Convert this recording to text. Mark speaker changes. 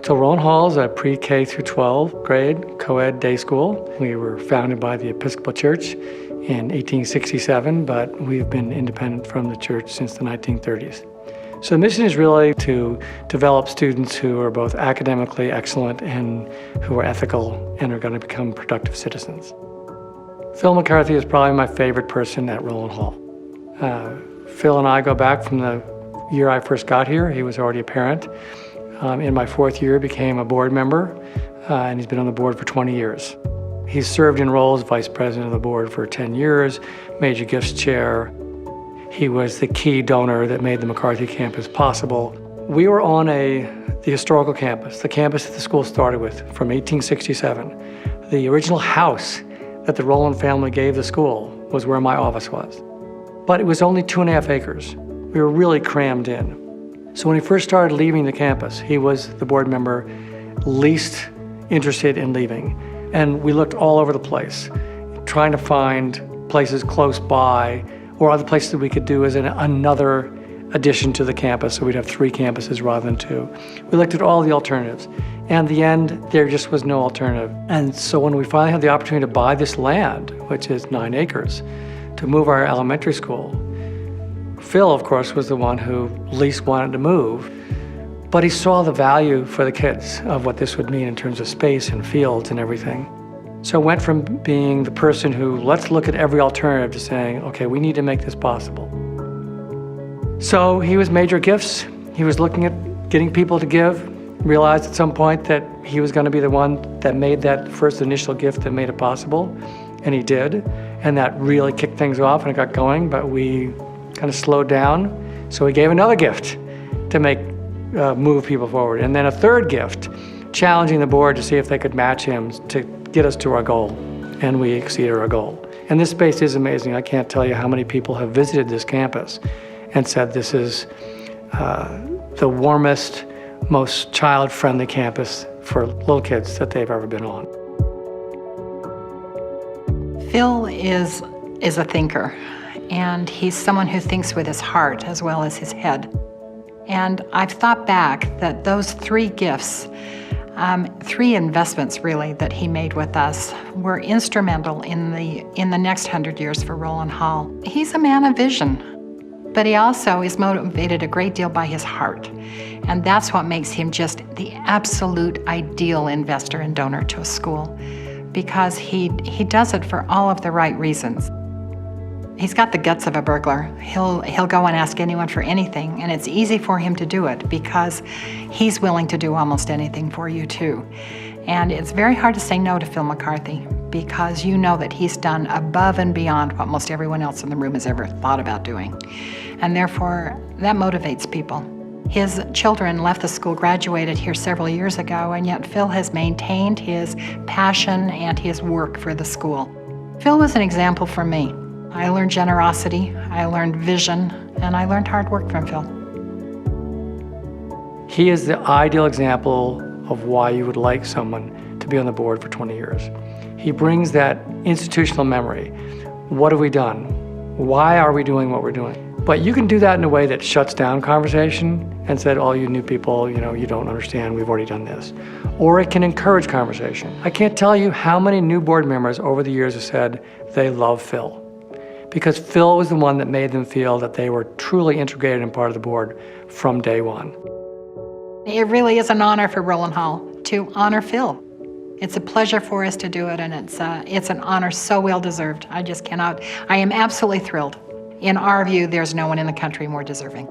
Speaker 1: So Roland Hall is a pre-K through 12 grade co-ed day school. We were founded by the Episcopal Church in 1867, but we've been independent from the church since the 1930s. So the mission is really to develop students who are both academically excellent and who are ethical and are going to become productive citizens. Phil McCarthey is probably my favorite person at Roland Hall. Phil and I go back from the year I first got here. He was already a parent. In my fourth year, became a board member, and he's been on the board for 20 years. He's served in roles, vice president of the board for 10 years, major gifts chair. He was the key donor that made the McCarthey campus possible. We were on the historical campus, the campus that the school started with from 1867. The original house that the Roland family gave the school was where my office was. But it was only 2.5 acres. We were really crammed in. So when he first started leaving the campus, he was the board member least interested in leaving. And we looked all over the place, trying to find places close by or other places that we could do as another addition to the campus, so we'd have 3 campuses rather than 2. We looked at all the alternatives. And in the end, there just was no alternative. And so when we finally had the opportunity to buy this land, which is 9 acres, to move our elementary school, Phil, of course, was the one who least wanted to move, but he saw the value for the kids of what this would mean in terms of space and fields and everything. So it went from being the person who, let's look at every alternative, to saying, okay, we need to make this possible. So he was major gifts. He was looking at getting people to give, realized at some point that he was going to be the one that made that first initial gift that made it possible, and he did, and that really kicked things off and it got going, but we kind of slowed down. So he gave another gift to move people forward, and then a third gift, challenging the board to see if they could match him to get us to our goal, and we exceeded our goal. And this space is amazing. I can't tell you how many people have visited this campus and said this is the warmest, most child-friendly campus for little kids that they've ever been on.
Speaker 2: Phil is a thinker, and he's someone who thinks with his heart as well as his head. And I've thought back that those 3 gifts, 3 investments really that he made with us, were instrumental in the next 100 years for Roland Hall. He's a man of vision, but he also is motivated a great deal by his heart. And that's what makes him just the absolute ideal investor and donor to a school, because he does it for all of the right reasons. He's got the guts of a burglar. He'll go and ask anyone for anything, and it's easy for him to do it because he's willing to do almost anything for you too. And it's very hard to say no to Phil McCarthey, because you know that he's done above and beyond what most everyone else in the room has ever thought about doing. And therefore, that motivates people. His children left the school, graduated here several years ago, and yet Phil has maintained his passion and his work for the school. Phil was an example for me. I learned generosity, I learned vision, and I learned hard work from Phil.
Speaker 1: He is the ideal example of why you would like someone to be on the board for 20 years. He brings that institutional memory. What have we done? Why are we doing what we're doing? But you can do that in a way that shuts down conversation and said, all you new people, you don't understand, we've already done this. Or it can encourage conversation. I can't tell you how many new board members over the years have said they love Phil, because Phil was the one that made them feel that they were truly integrated and part of the board from day one.
Speaker 2: It really is an honor for Roland Hall to honor Phil. It's a pleasure for us to do it, and it's an honor so well deserved. I am absolutely thrilled. In our view, there's no one in the country more deserving.